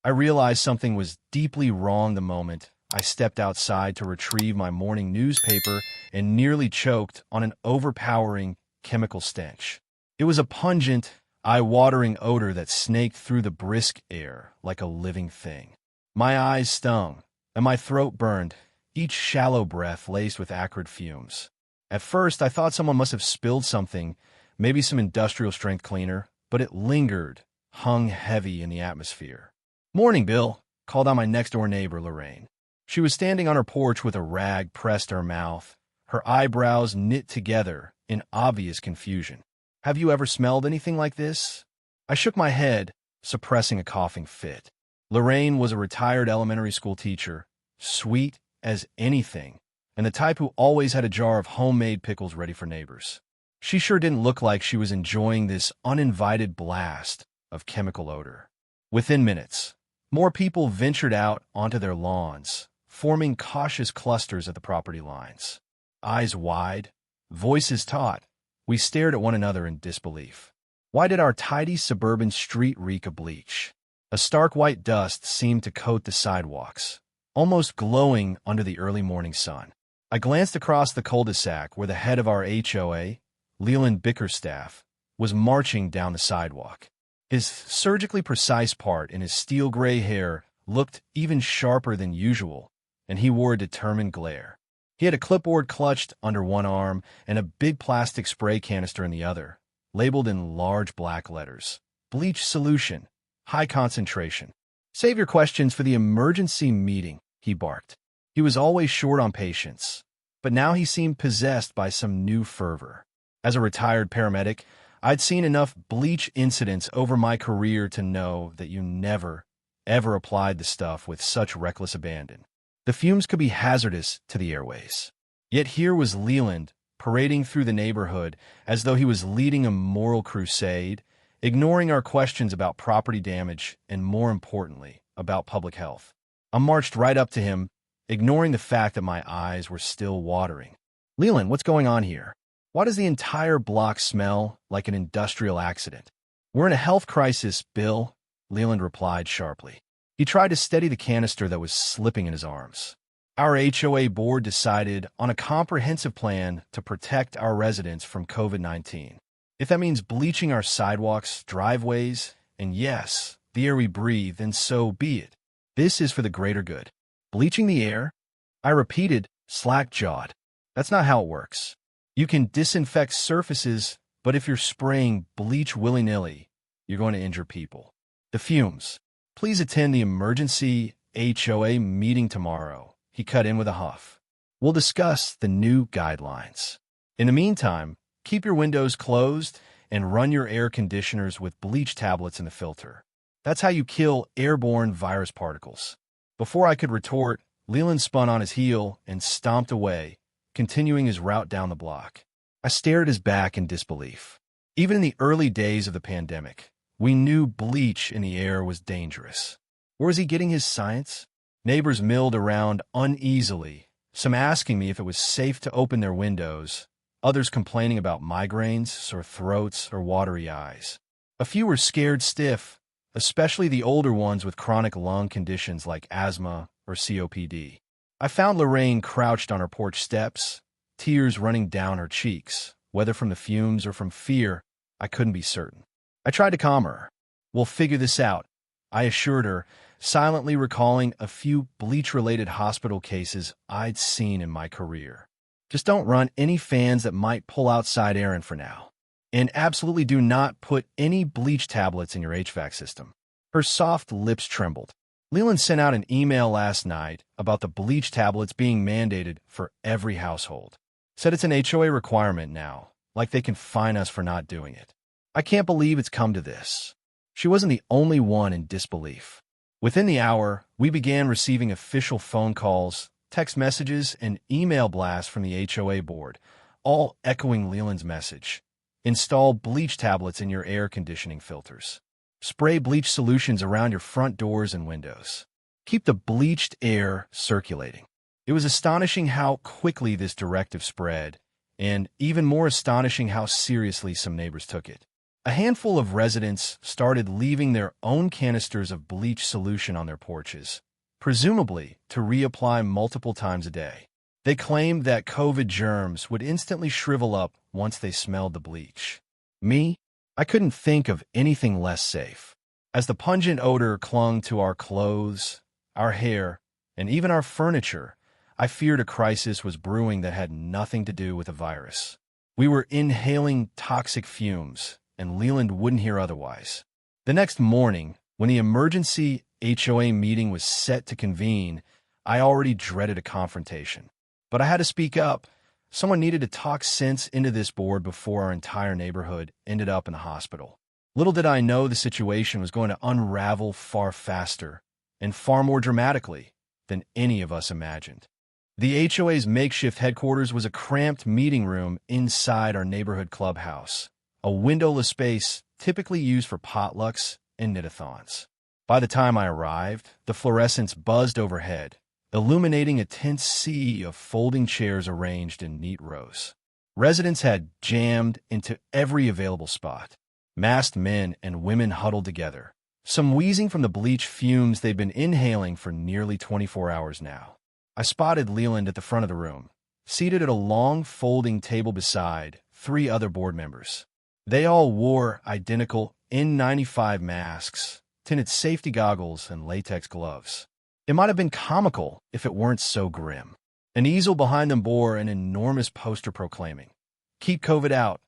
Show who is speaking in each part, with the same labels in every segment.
Speaker 1: I realized something was deeply wrong the moment I stepped outside to retrieve my morning newspaper and nearly choked on an overpowering chemical stench. It was a pungent, eye-watering odor that snaked through the brisk air like a living thing. My eyes stung, and my throat burned, each shallow breath laced with acrid fumes. At first, I thought someone must have spilled something, maybe some industrial-strength cleaner, but it lingered, hung heavy in the atmosphere. "Morning, Bill," called out my next-door neighbor, Lorraine. She was standing on her porch with a rag pressed to her mouth, her eyebrows knit together in obvious confusion. "Have you ever smelled anything like this?" I shook my head, suppressing a coughing fit. Lorraine was a retired elementary school teacher, sweet as anything, and the type who always had a jar of homemade pickles ready for neighbors. She sure didn't look like she was enjoying this uninvited blast of chemical odor. Within minutes, more people ventured out onto their lawns, forming cautious clusters at the property lines. Eyes wide, voices taut, we stared at one another in disbelief. Why did our tidy suburban street reek of bleach? A stark white dust seemed to coat the sidewalks, almost glowing under the early morning sun. I glanced across the cul-de-sac where the head of our HOA, Leland Bickerstaff, was marching down the sidewalk. His surgically precise part in his steel-gray hair looked even sharper than usual, and he wore a determined glare. He had a clipboard clutched under one arm and a big plastic spray canister in the other, labeled in large black letters, "Bleach Solution, High Concentration." "Save your questions for the emergency meeting," he barked. He was always short on patience, but now he seemed possessed by some new fervor. As a retired paramedic, I'd seen enough bleach incidents over my career to know that you never, ever applied the stuff with such reckless abandon. The fumes could be hazardous to the airways. Yet here was Leland, parading through the neighborhood as though he was leading a moral crusade, ignoring our questions about property damage and, more importantly, about public health. I marched right up to him, ignoring the fact that my eyes were still watering. "Leland, what's going on here? Why does the entire block smell like an industrial accident?" "We're in a health crisis, Bill," Leland replied sharply. He tried to steady the canister that was slipping in his arms. "Our HOA board decided on a comprehensive plan to protect our residents from COVID-19. If that means bleaching our sidewalks, driveways, and yes, the air we breathe, then so be it. This is for the greater good." "Bleaching the air?" I repeated, slack-jawed. "That's not how it works. You can disinfect surfaces, but if you're spraying bleach willy-nilly, you're going to injure people. The fumes. Please attend the emergency HOA meeting tomorrow," he cut in with a huff. "We'll discuss the new guidelines. In the meantime, keep your windows closed and run your air conditioners with bleach tablets in the filter. That's how you kill airborne virus particles." Before I could retort, Leland spun on his heel and stomped away, continuing his route down the block. I stared at his back in disbelief. Even in the early days of the pandemic, we knew bleach in the air was dangerous. Where was he getting his science? Neighbors milled around uneasily, some asking me if it was safe to open their windows, others complaining about migraines, sore throats, or watery eyes. A few were scared stiff, especially the older ones with chronic lung conditions like asthma or COPD. I found Lorraine crouched on her porch steps, tears running down her cheeks, whether from the fumes or from fear, I couldn't be certain. I tried to calm her. "We'll figure this out," I assured her, silently recalling a few bleach-related hospital cases I'd seen in my career. "Just don't run any fans that might pull outside air in for now. And absolutely do not put any bleach tablets in your HVAC system." Her soft lips trembled. Leland sent out an email last night about the bleach tablets being mandated for every household. Said it's an HOA requirement now, like they can fine us for not doing it. I can't believe it's come to this. She wasn't the only one in disbelief. Within the hour, we began receiving official phone calls, text messages, and email blasts from the HOA board, all echoing Leland's message. Install bleach tablets in your air conditioning filters. Spray bleach solutions around your front doors and windows. Keep the bleached air circulating. It was astonishing how quickly this directive spread, and even more astonishing how seriously some neighbors took it. A handful of residents started leaving their own canisters of bleach solution on their porches, presumably to reapply multiple times a day. They claimed that COVID germs would instantly shrivel up once they smelled the bleach. Me? I couldn't think of anything less safe. As the pungent odor clung to our clothes, our hair, and even our furniture, I feared a crisis was brewing that had nothing to do with a virus. We were inhaling toxic fumes, and Leland wouldn't hear otherwise. The next morning, when the emergency HOA meeting was set to convene, I already dreaded a confrontation. But I had to speak up. Someone needed to talk sense into this board before our entire neighborhood ended up in the hospital. Little did I know the situation was going to unravel far faster and far more dramatically than any of us imagined. The HOA's makeshift headquarters was a cramped meeting room inside our neighborhood clubhouse, a windowless space typically used for potlucks and knit-a-thons. By the time I arrived, the fluorescents buzzed overhead, illuminating a tense sea of folding chairs arranged in neat rows. Residents had jammed into every available spot. Masked men and women huddled together, some wheezing from the bleach fumes they'd been inhaling for nearly 24 hours now. I spotted Leland at the front of the room, seated at a long folding table beside 3 other board members. They all wore identical N95 masks, tinted safety goggles, and latex gloves. It might have been comical if it weren't so grim. An easel behind them bore an enormous poster proclaiming, "Keep COVID out,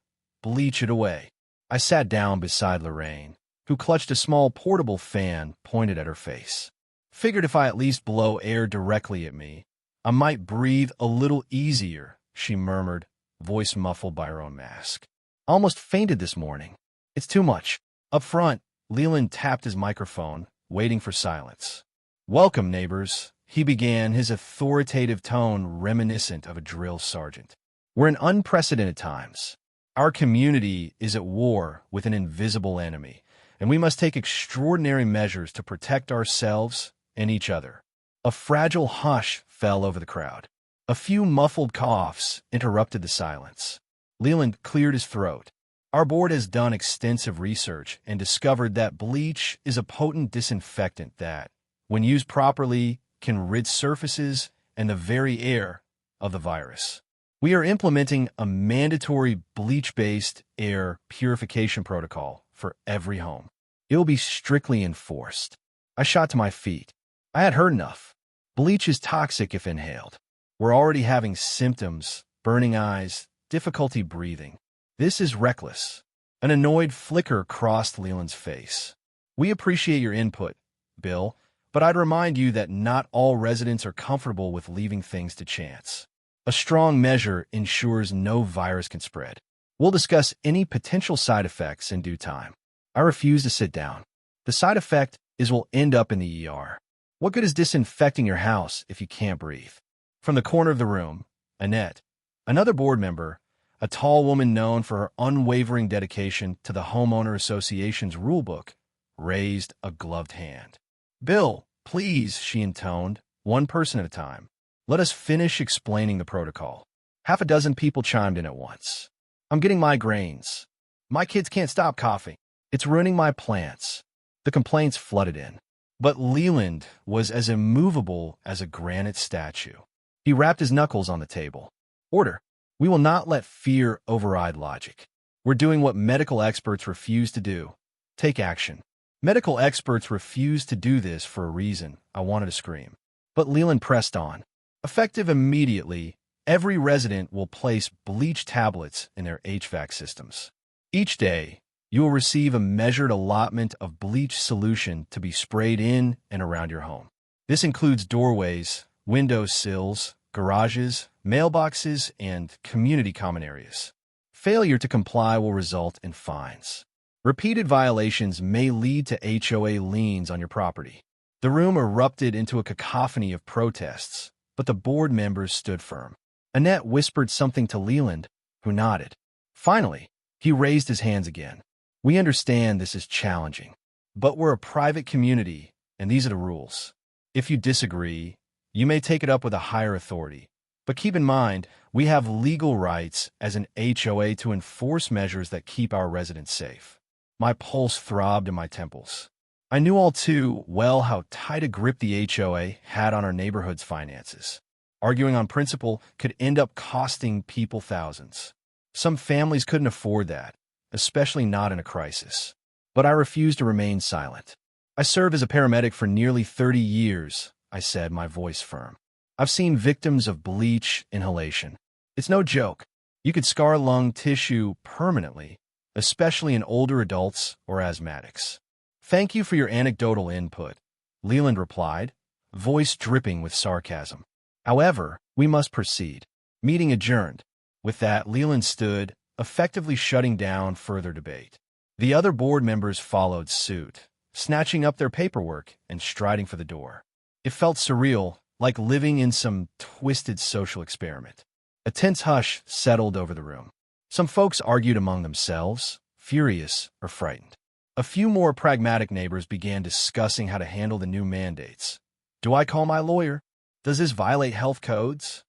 Speaker 1: bleach it away." I sat down beside Lorraine, who clutched a small portable fan pointed at her face. Figured if I at least blow air directly at me, I might breathe a little easier, she murmured, voice muffled by her own mask. I almost fainted this morning. It's too much. Up front, Leland tapped his microphone, waiting for silence. "Welcome, neighbors," he began, his authoritative tone reminiscent of a drill sergeant. "We're in unprecedented times. Our community is at war with an invisible enemy, and we must take extraordinary measures to protect ourselves and each other." A fragile hush fell over the crowd. A few muffled coughs interrupted the silence. Leland cleared his throat. "Our board has done extensive research and discovered that bleach is a potent disinfectant that, when used properly, can rid surfaces and the very air of the virus. We are implementing a mandatory bleach-based air purification protocol for every home. It will be strictly enforced." I shot to my feet. I had heard enough. Bleach is toxic if inhaled. We're already having symptoms, burning eyes, difficulty breathing. This is reckless. An annoyed flicker crossed Leland's face. "We appreciate your input, Bill, but I'd remind you that not all residents are comfortable with leaving things to chance. A strong measure ensures no virus can spread. We'll discuss any potential side effects in due time." I refuse to sit down. The side effect is we'll end up in the ER. What good is disinfecting your house if you can't breathe? From the corner of the room, Annette, another board member, a tall woman known for her unwavering dedication to the Homeowner Association's rulebook, raised a gloved hand. "Bill, please," she intoned, one person at a time. "Let us finish explaining the protocol." Half a dozen people chimed in at once. "I'm getting migraines. My kids can't stop coughing. It's ruining my plants." The complaints flooded in. But Leland was as immovable as a granite statue. He rapped his knuckles on the table. "Order. We will not let fear override logic. We're doing what medical experts refuse to do. Take action." Medical experts refuse to do this for a reason, I wanted to scream. But Leland pressed on. "Effective immediately, every resident will place bleach tablets in their HVAC systems. Each day, you will receive a measured allotment of bleach solution to be sprayed in and around your home. This includes doorways, window sills, garages, mailboxes, and community common areas. Failure to comply will result in fines. Repeated violations may lead to HOA liens on your property." The room erupted into a cacophony of protests, but the board members stood firm. Annette whispered something to Leland, who nodded. Finally, he raised his hands again. "We understand this is challenging, but we're a private community, and these are the rules. If you disagree, you may take it up with a higher authority. But keep in mind, we have legal rights as an HOA to enforce measures that keep our residents safe." My pulse throbbed in my temples. I knew all too well how tight a grip the HOA had on our neighborhood's finances. Arguing on principle could end up costing people thousands. Some families couldn't afford that, especially not in a crisis. But I refused to remain silent. I served as a paramedic for nearly 30 years, I said, my voice firm. I've seen victims of bleach inhalation. It's no joke. You could scar lung tissue permanently, especially in older adults or asthmatics. Thank you for your anecdotal input, Leland replied, voice dripping with sarcasm. However, we must proceed. Meeting adjourned. With that, Leland stood, effectively shutting down further debate. The other board members followed suit, snatching up their paperwork and striding for the door. It felt surreal, like living in some twisted social experiment. A tense hush settled over the room. Some folks argued among themselves, furious or frightened. A few more pragmatic neighbors began discussing how to handle the new mandates. Do I call my lawyer? Does this violate health codes?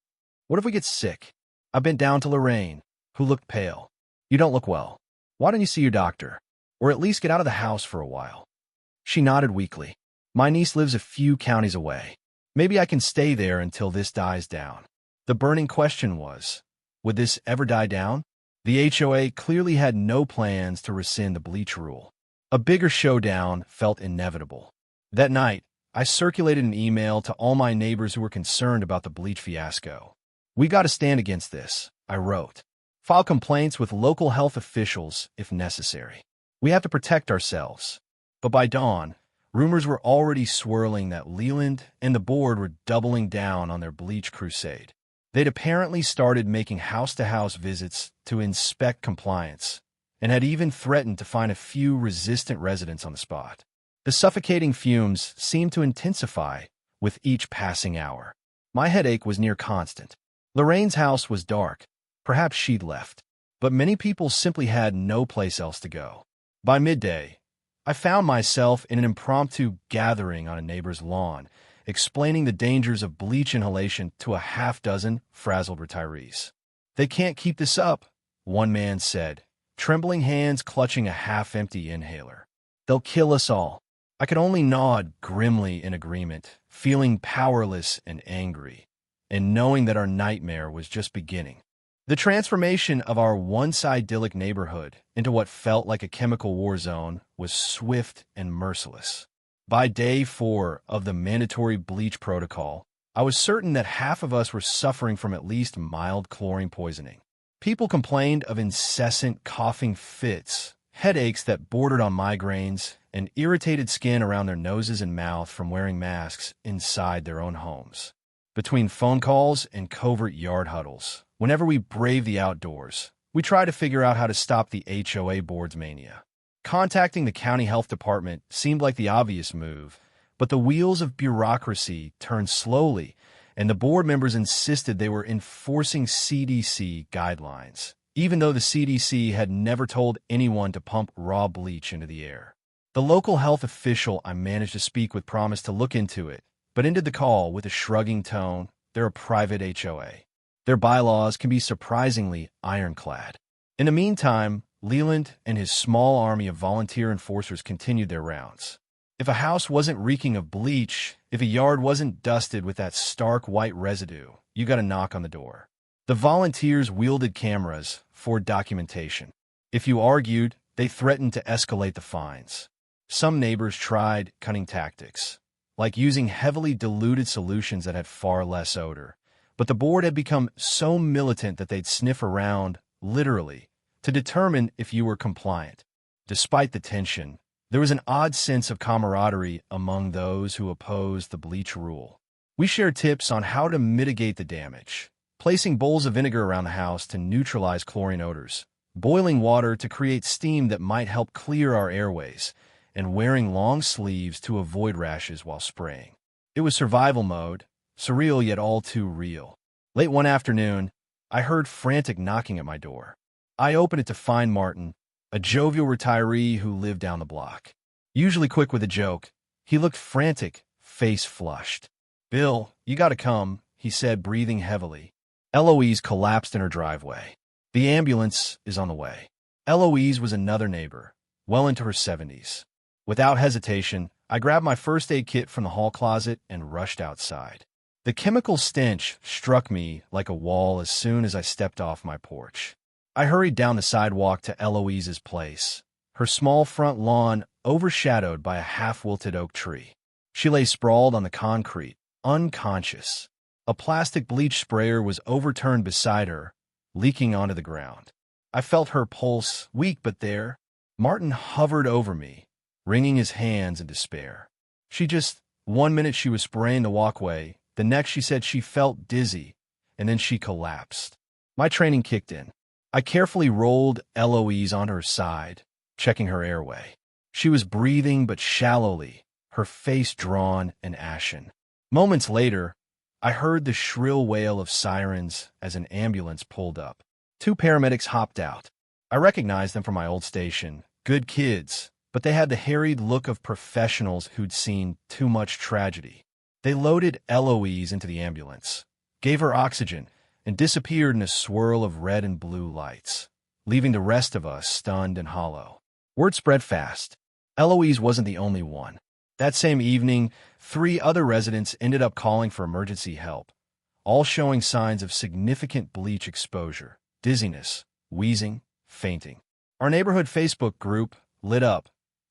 Speaker 1: What if we get sick? I bent down to Lorraine, who looked pale. You don't look well. Why don't you see your doctor? Or at least get out of the house for a while. She nodded weakly. My niece lives a few counties away. Maybe I can stay there until this dies down. The burning question was, would this ever die down? The HOA clearly had no plans to rescind the bleach rule. A bigger showdown felt inevitable. That night, I circulated an email to all my neighbors who were concerned about the bleach fiasco. We got to stand against this, I wrote. File complaints with local health officials if necessary. We have to protect ourselves. But by dawn, rumors were already swirling that Leland and the board were doubling down on their bleach crusade. They'd apparently started making house-to-house visits to inspect compliance, and had even threatened to find a few resistant residents on the spot. The suffocating fumes seemed to intensify with each passing hour. My headache was near constant. Lorraine's house was dark. Perhaps she'd left. But many people simply had no place else to go. By midday, I found myself in an impromptu gathering on a neighbor's lawn, explaining the dangers of bleach inhalation to a half-dozen frazzled retirees. They can't keep this up, one man said, trembling hands clutching a half-empty inhaler. They'll kill us all. I could only nod grimly in agreement, feeling powerless and angry, and knowing that our nightmare was just beginning. The transformation of our once-idyllic neighborhood into what felt like a chemical war zone was swift and merciless. By day 4 of the mandatory bleach protocol, I was certain that half of us were suffering from at least mild chlorine poisoning. People complained of incessant coughing fits, headaches that bordered on migraines, and irritated skin around their noses and mouth from wearing masks inside their own homes. Between phone calls and covert yard huddles, whenever we braved the outdoors, we tried to figure out how to stop the HOA board's mania. Contacting the county health department seemed like the obvious move, but the wheels of bureaucracy turned slowly, and the board members insisted they were enforcing CDC guidelines, even though the CDC had never told anyone to pump raw bleach into the air. The local health official I managed to speak with promised to look into it, but ended the call with a shrugging tone. They're a private HOA. Their bylaws can be surprisingly ironclad. In the meantime, Leland and his small army of volunteer enforcers continued their rounds. If a house wasn't reeking of bleach, if a yard wasn't dusted with that stark white residue, you got a knock on the door. The volunteers wielded cameras for documentation. If you argued, they threatened to escalate the fines. Some neighbors tried cunning tactics, like using heavily diluted solutions that had far less odor. But the board had become so militant that they'd sniff around, literally, to determine if you were compliant. Despite the tension, there was an odd sense of camaraderie among those who opposed the bleach rule. We shared tips on how to mitigate the damage, placing bowls of vinegar around the house to neutralize chlorine odors, boiling water to create steam that might help clear our airways, and wearing long sleeves to avoid rashes while spraying. It was survival mode, surreal yet all too real. Late one afternoon, I heard frantic knocking at my door. I opened it to find Martin, a jovial retiree who lived down the block. Usually quick with a joke, he looked frantic, face flushed. "Bill, you gotta come," he said, breathing heavily. Eloise collapsed in her driveway. "The ambulance is on the way." Eloise was another neighbor, well into her 70s. Without hesitation, I grabbed my first aid kit from the hall closet and rushed outside. The chemical stench struck me like a wall as soon as I stepped off my porch. I hurried down the sidewalk to Eloise's place, her small front lawn overshadowed by a half-wilted oak tree. She lay sprawled on the concrete, unconscious. A plastic bleach sprayer was overturned beside her, leaking onto the ground. I felt her pulse, weak but there. Martin hovered over me, wringing his hands in despair. One minute she was spraying the walkway, the next she said she felt dizzy, and then she collapsed. My training kicked in. I carefully rolled Eloise onto her side, checking her airway. She was breathing but shallowly, her face drawn and ashen. Moments later, I heard the shrill wail of sirens as an ambulance pulled up. 2 paramedics hopped out. I recognized them from my old station. Good kids, but they had the harried look of professionals who'd seen too much tragedy. They loaded Eloise into the ambulance, gave her oxygen, and disappeared in a swirl of red and blue lights, leaving the rest of us stunned and hollow. Word spread fast. Eloise wasn't the only one. That same evening, 3 other residents ended up calling for emergency help, all showing signs of significant bleach exposure, dizziness, wheezing, fainting. Our neighborhood Facebook group lit up,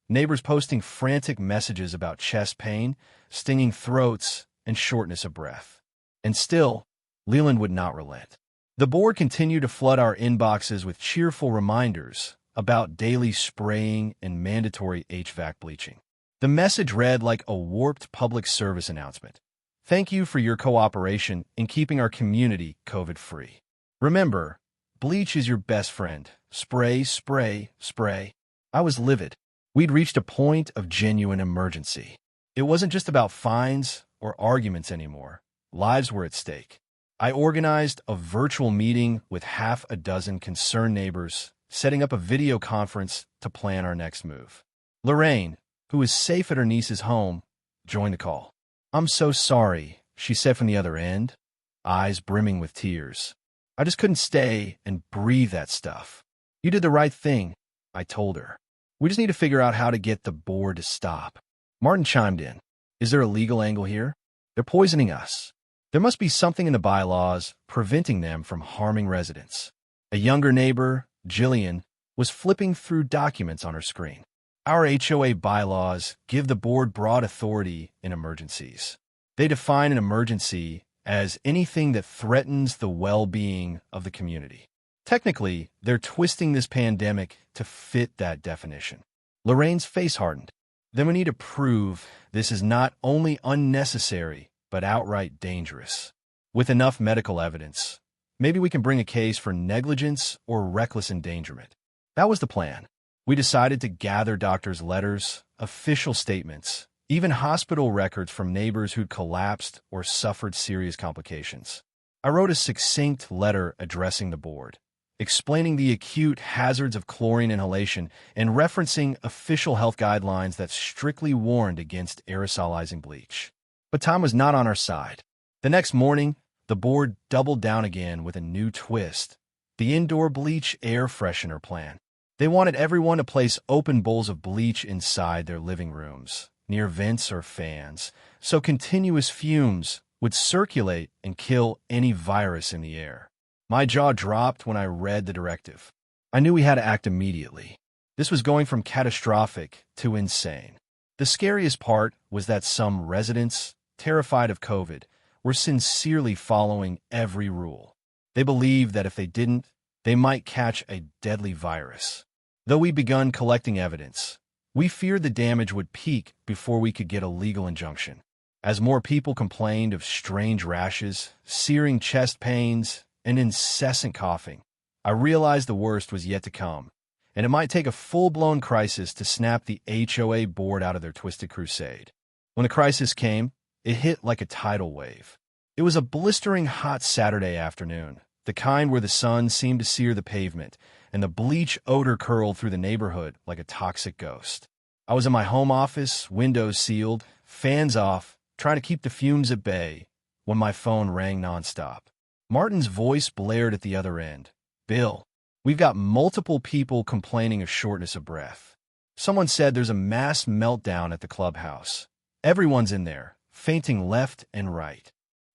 Speaker 1: neighbors posting frantic messages about chest pain, stinging throats, and shortness of breath. And still, Leland would not relent. The board continued to flood our inboxes with cheerful reminders about daily spraying and mandatory HVAC bleaching. The message read like a warped public service announcement. Thank you for your cooperation in keeping our community COVID-free. Remember, bleach is your best friend. Spray, spray, spray. I was livid. We'd reached a point of genuine emergency. It wasn't just about fines or arguments anymore. Lives were at stake. I organized a virtual meeting with half a dozen concerned neighbors, setting up a video conference to plan our next move. Lorraine, who was safe at her niece's home, joined the call. "I'm so sorry," she said from the other end, eyes brimming with tears. "I just couldn't stay and breathe that stuff." "You did the right thing," I told her. "We just need to figure out how to get the board to stop." Martin chimed in. "Is there a legal angle here? They're poisoning us. There must be something in the bylaws preventing them from harming residents." A younger neighbor, Jillian, was flipping through documents on her screen. Our HOA bylaws give the board broad authority in emergencies. They define an emergency as anything that threatens the well-being of the community. Technically, they're twisting this pandemic to fit that definition. Lorraine's face hardened. Then we need to prove this is not only unnecessary, but outright dangerous. With enough medical evidence, maybe we can bring a case for negligence or reckless endangerment. That was the plan. We decided to gather doctors' letters, official statements, even hospital records from neighbors who'd collapsed or suffered serious complications. I wrote a succinct letter addressing the board, explaining the acute hazards of chlorine inhalation and referencing official health guidelines that strictly warned against aerosolizing bleach. But time was not on our side. The next morning, the board doubled down again with a new twist: the indoor bleach air freshener plan. They wanted everyone to place open bowls of bleach inside their living rooms, near vents or fans, so continuous fumes would circulate and kill any virus in the air. My jaw dropped when I read the directive. I knew we had to act immediately. This was going from catastrophic to insane. The scariest part was that some residents, terrified of COVID, were sincerely following every rule. They believed that if they didn't, they might catch a deadly virus. Though we begun collecting evidence, we feared the damage would peak before we could get a legal injunction. As more people complained of strange rashes, searing chest pains, and incessant coughing, I realized the worst was yet to come, and it might take a full-blown crisis to snap the HOA board out of their twisted crusade. When the crisis came, it hit like a tidal wave. It was a blistering hot Saturday afternoon, the kind where the sun seemed to sear the pavement, and the bleach odor curled through the neighborhood like a toxic ghost. I was in my home office, windows sealed, fans off, trying to keep the fumes at bay, when my phone rang nonstop. Martin's voice blared at the other end. "Bill, we've got multiple people complaining of shortness of breath. Someone said there's a mass meltdown at the clubhouse. Everyone's in there, fainting left and right.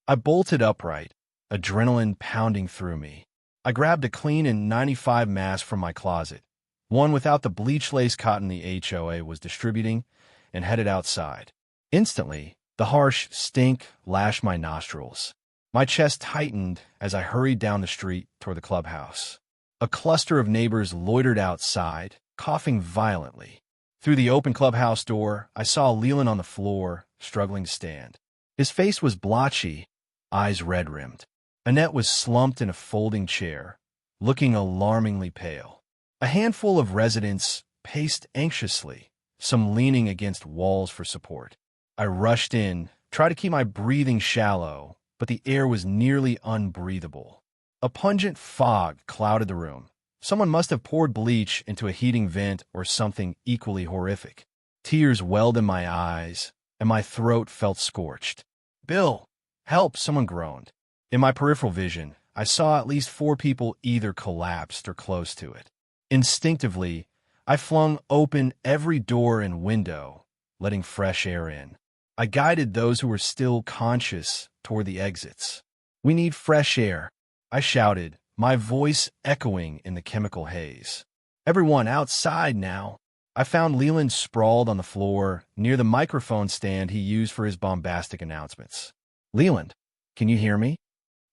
Speaker 1: I bolted upright, adrenaline pounding through me. I grabbed a clean N95 mask from my closet, one without the bleach-laced cotton the HOA was distributing, and headed outside. Instantly, the harsh stink lashed my nostrils. My chest tightened as I hurried down the street toward the clubhouse. A cluster of neighbors loitered outside, coughing violently. Through the open clubhouse door, I saw Leland on the floor, struggling to stand. His face was blotchy, eyes red-rimmed. Annette was slumped in a folding chair, looking alarmingly pale. A handful of residents paced anxiously, some leaning against walls for support. I rushed in, tried to keep my breathing shallow, but the air was nearly unbreathable. A pungent fog clouded the room. Someone must have poured bleach into a heating vent or something equally horrific. Tears welled in my eyes, and my throat felt scorched. "Bill, help!" someone groaned. In my peripheral vision, I saw at least 4 people either collapsed or close to it. Instinctively, I flung open every door and window, letting fresh air in. I guided those who were still conscious toward the exits. "We need fresh air," I shouted, my voice echoing in the chemical haze. "Everyone outside now." I found Leland sprawled on the floor near the microphone stand he used for his bombastic announcements. "Leland, can you hear me?"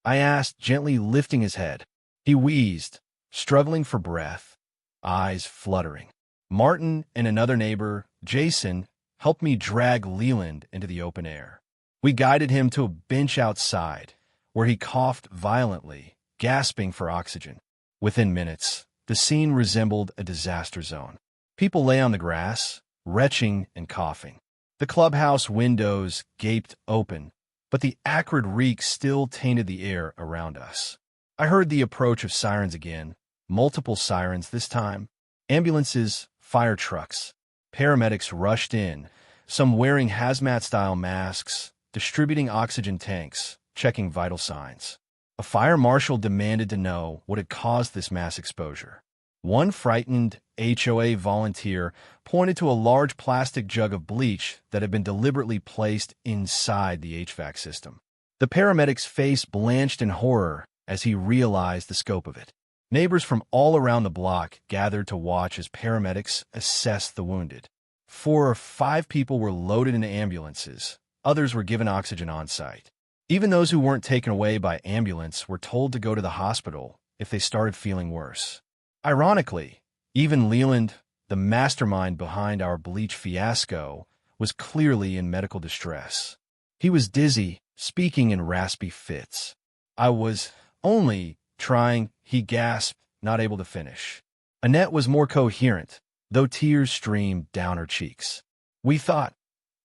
Speaker 1: I asked, gently lifting his head. He wheezed, struggling for breath, eyes fluttering. Martin and another neighbor, Jason, helped me drag Leland into the open air. We guided him to a bench outside, where he coughed violently, gasping for oxygen. Within minutes, the scene resembled a disaster zone. People lay on the grass, retching and coughing. The clubhouse windows gaped open, but the acrid reek still tainted the air around us. I heard the approach of sirens again, multiple sirens this time. Ambulances, fire trucks. Paramedics rushed in, some wearing hazmat-style masks, distributing oxygen tanks, checking vital signs. A fire marshal demanded to know what had caused this mass exposure. One frightened HOA volunteer pointed to a large plastic jug of bleach that had been deliberately placed inside the HVAC system. The paramedic's face blanched in horror as he realized the scope of it. Neighbors from all around the block gathered to watch as paramedics assessed the wounded. 4 or 5 people were loaded into ambulances. Others were given oxygen on site. Even those who weren't taken away by ambulance were told to go to the hospital if they started feeling worse. Ironically, even Leland, the mastermind behind our bleach fiasco, was clearly in medical distress. He was dizzy, speaking in raspy fits. "I was only trying," he gasped, not able to finish. Annette was more coherent, though tears streamed down her cheeks. "We thought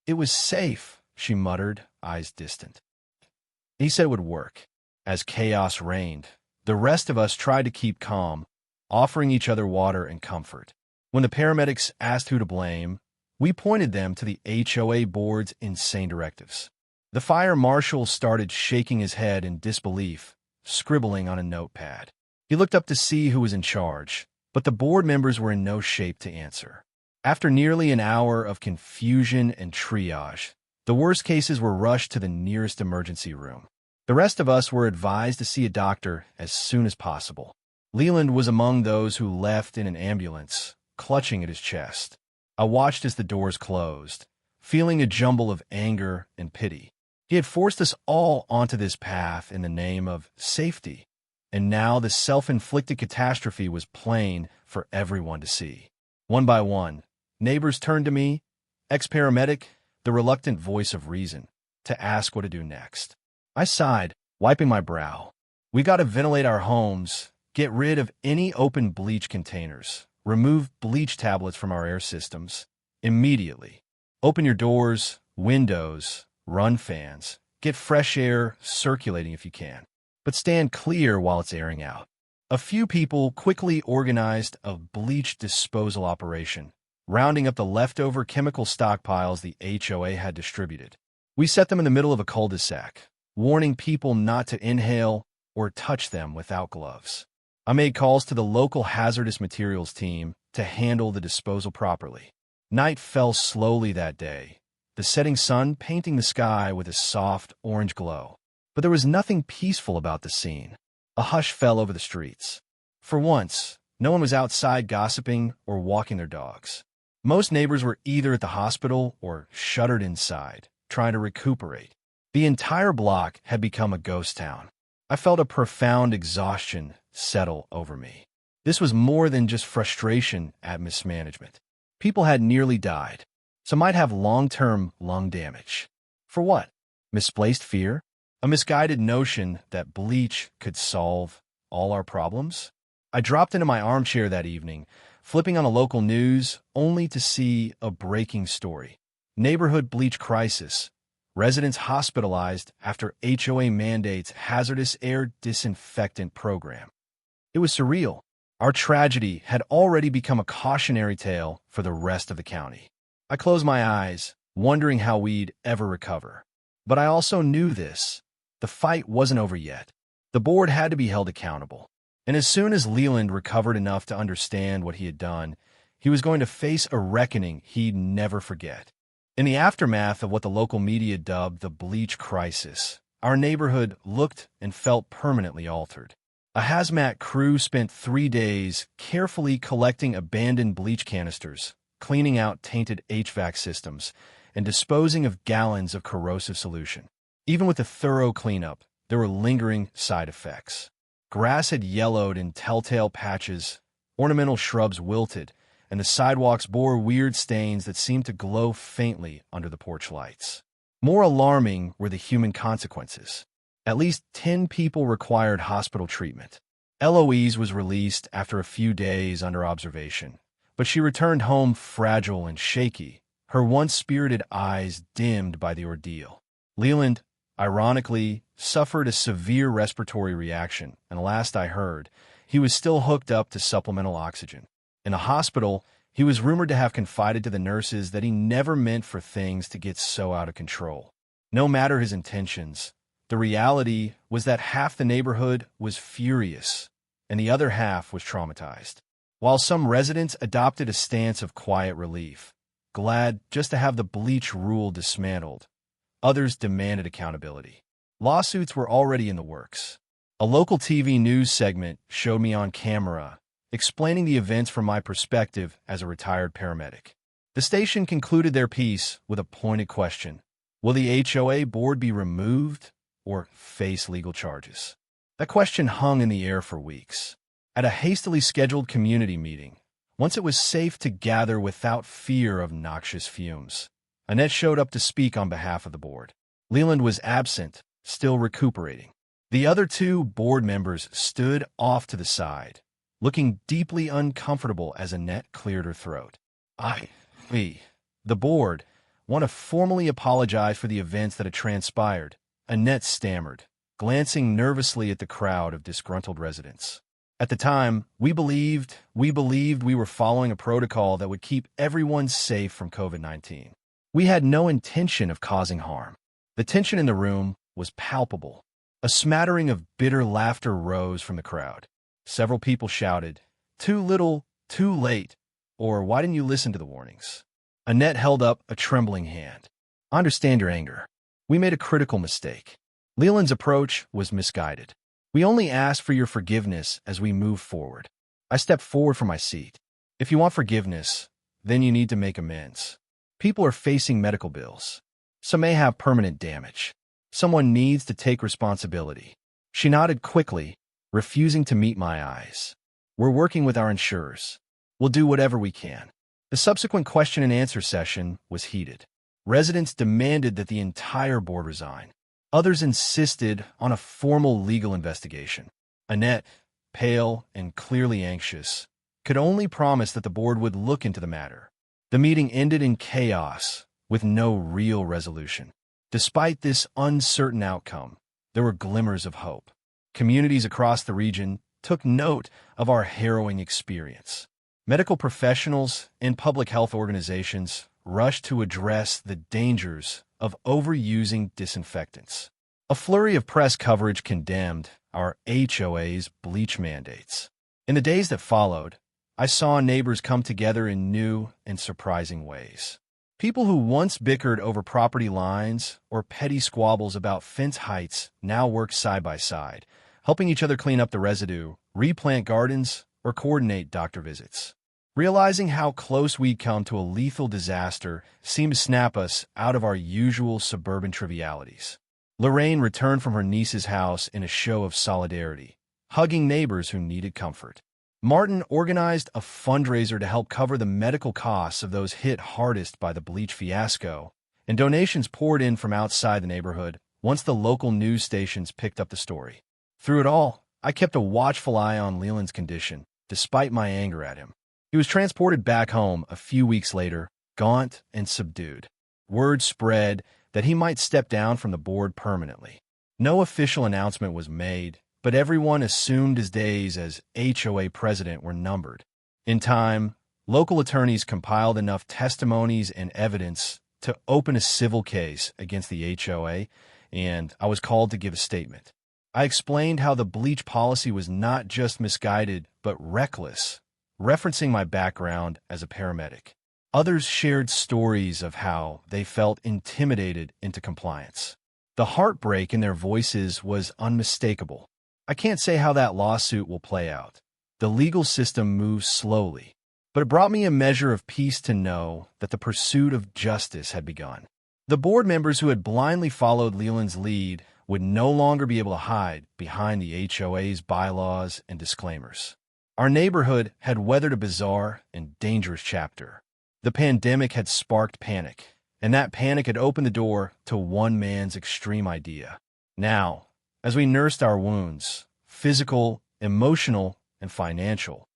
Speaker 1: it was safe," she muttered, eyes distant. He said it would work. As chaos reigned, the rest of us tried to keep calm, offering each other water and comfort. When the paramedics asked who to blame, we pointed them to the HOA board's insane directives. The fire marshal started shaking his head in disbelief, scribbling on a notepad. He looked up to see who was in charge, but the board members were in no shape to answer. After nearly an hour of confusion and triage, the worst cases were rushed to the nearest emergency room. The rest of us were advised to see a doctor as soon as possible. Leland was among those who left in an ambulance, clutching at his chest. I watched as the doors closed, feeling a jumble of anger and pity. He had forced us all onto this path in the name of safety, and now the self-inflicted catastrophe was plain for everyone to see. One by one, neighbors turned to me, ex-paramedic, the reluctant voice of reason, to ask what to do next. I sighed, wiping my brow. "We got to ventilate our homes, get rid of any open bleach containers, remove bleach tablets from our air systems immediately. Open your doors, windows, run fans, get fresh air circulating if you can, but stand clear while it's airing out." A few people quickly organized a bleach disposal operation, rounding up the leftover chemical stockpiles the HOA had distributed. We set them in the middle of a cul-de-sac, warning people not to inhale or touch them without gloves. I made calls to the local hazardous materials team, to handle the disposal properly. Night fell slowly that day, the setting sun painting the sky with a soft orange glow. But there was nothing peaceful about the scene. A hush fell over the streets. For once, no one was outside gossiping or walking their dogs. Most neighbors were either at the hospital or shuttered inside, trying to recuperate. The entire block had become a ghost town. I felt a profound exhaustion settle over me. This was more than just frustration at mismanagement. People had nearly died. Some might have long-term lung damage. For what? Misplaced fear? A misguided notion that bleach could solve all our problems? I dropped into my armchair that evening, flipping on the local news, only to see a breaking story. Neighborhood bleach crisis. Residents hospitalized after HOA mandates hazardous air disinfectant program. It was surreal. Our tragedy had already become a cautionary tale for the rest of the county. I closed my eyes, wondering how we'd ever recover. But I also knew this. The fight wasn't over yet. The board had to be held accountable. And as soon as Leland recovered enough to understand what he had done, he was going to face a reckoning he'd never forget. In the aftermath of what the local media dubbed the Bleach crisis, our neighborhood looked and felt permanently altered. A hazmat crew spent 3 days carefully collecting abandoned bleach canisters, cleaning out tainted HVAC systems, and disposing of gallons of corrosive solution. Even with a thorough cleanup, there were lingering side effects. Grass had yellowed in telltale patches, ornamental shrubs wilted, and the sidewalks bore weird stains that seemed to glow faintly under the porch lights. More alarming were the human consequences. At least 10 people required hospital treatment. Eloise was released after a few days under observation, but she returned home fragile and shaky, her once spirited eyes dimmed by the ordeal. Leland, ironically, suffered a severe respiratory reaction, and last I heard, he was still hooked up to supplemental oxygen. In the hospital, he was rumored to have confided to the nurses that he never meant for things to get so out of control. No matter his intentions, the reality was that half the neighborhood was furious, and the other half was traumatized. While some residents adopted a stance of quiet relief, glad just to have the bleach rule dismantled, others demanded accountability. Lawsuits were already in the works. A local TV news segment showed me on camera, explaining the events from my perspective as a retired paramedic. The station concluded their piece with a pointed question. Will the HOA board be removed or face legal charges? That question hung in the air for weeks. At a hastily scheduled community meeting, once it was safe to gather without fear of noxious fumes, Annette showed up to speak on behalf of the board. Leland was absent, still recuperating. The other 2 board members stood off to the side, looking deeply uncomfortable as Annette cleared her throat. We, the board, want to formally apologize for the events that had transpired, Annette stammered, glancing nervously at the crowd of disgruntled residents. At the time, we believed we were following a protocol that would keep everyone safe from COVID-19. We had no intention of causing harm. The tension in the room was palpable. A smattering of bitter laughter rose from the crowd. Several people shouted, "Too little, too late," or "Why didn't you listen to the warnings?" Annette held up a trembling hand. "I understand your anger. We made a critical mistake. Leland's approach was misguided. We only ask for your forgiveness as we move forward." I stepped forward from my seat. "If you want forgiveness, then you need to make amends. People are facing medical bills. Some may have permanent damage. Someone needs to take responsibility." She nodded quickly, refusing to meet my eyes. "We're working with our insurers. We'll do whatever we can." The subsequent question and answer session was heated. Residents demanded that the entire board resign. Others insisted on a formal legal investigation. Annette, pale and clearly anxious, could only promise that the board would look into the matter. The meeting ended in chaos, with no real resolution. Despite this uncertain outcome, there were glimmers of hope. Communities across the region took note of our harrowing experience. Medical professionals and public health organizations rushed to address the dangers of overusing disinfectants. A flurry of press coverage condemned our HOA's bleach mandates. In the days that followed, I saw neighbors come together in new and surprising ways. People who once bickered over property lines or petty squabbles about fence heights now work side by side, helping each other clean up the residue, replant gardens, or coordinate doctor visits. Realizing how close we'd come to a lethal disaster seemed to snap us out of our usual suburban trivialities. Lorraine returned from her niece's house in a show of solidarity, hugging neighbors who needed comfort. Martin organized a fundraiser to help cover the medical costs of those hit hardest by the Bleach fiasco, and donations poured in from outside the neighborhood once the local news stations picked up the story. Through it all, I kept a watchful eye on Leland's condition, despite my anger at him. He was transported back home a few weeks later, gaunt and subdued. Word spread that he might step down from the board permanently. No official announcement was made, but everyone assumed his days as HOA president were numbered. In time, local attorneys compiled enough testimonies and evidence to open a civil case against the HOA, and I was called to give a statement. I explained how the Bleach policy was not just misguided, but reckless, referencing my background as a paramedic. Others shared stories of how they felt intimidated into compliance. The heartbreak in their voices was unmistakable. I can't say how that lawsuit will play out. The legal system moves slowly, but it brought me a measure of peace to know that the pursuit of justice had begun. The board members who had blindly followed Leland's lead would no longer be able to hide behind the HOA's bylaws and disclaimers. Our neighborhood had weathered a bizarre and dangerous chapter. The pandemic had sparked panic, and that panic had opened the door to one man's extreme idea. Now, as we nursed our wounds, physical, emotional, and financial,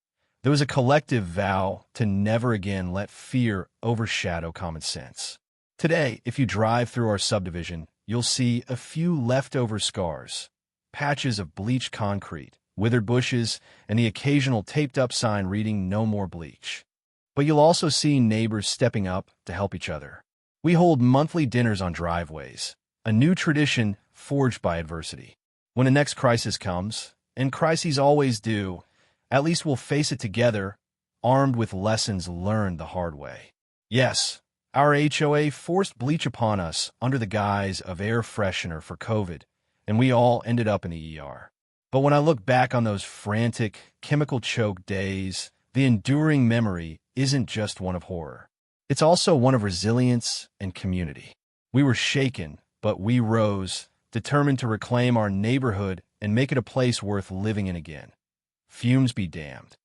Speaker 1: there was a collective vow to never again let fear overshadow common sense. Today, if you drive through our subdivision, you'll see a few leftover scars, patches of bleached concrete, withered bushes, and the occasional taped-up sign reading "No More Bleach." But you'll also see neighbors stepping up to help each other. We hold monthly dinners on driveways, a new tradition forged by adversity. When the next crisis comes, and crises always do, at least we'll face it together, armed with lessons learned the hard way. Yes, our HOA forced bleach upon us under the guise of air freshener for COVID, and we all ended up in the ER. But when I look back on those frantic, chemical-choked days, the enduring memory isn't just one of horror. It's also one of resilience and community. We were shaken, but we rose, determined to reclaim our neighborhood and make it a place worth living in again. Fumes be damned.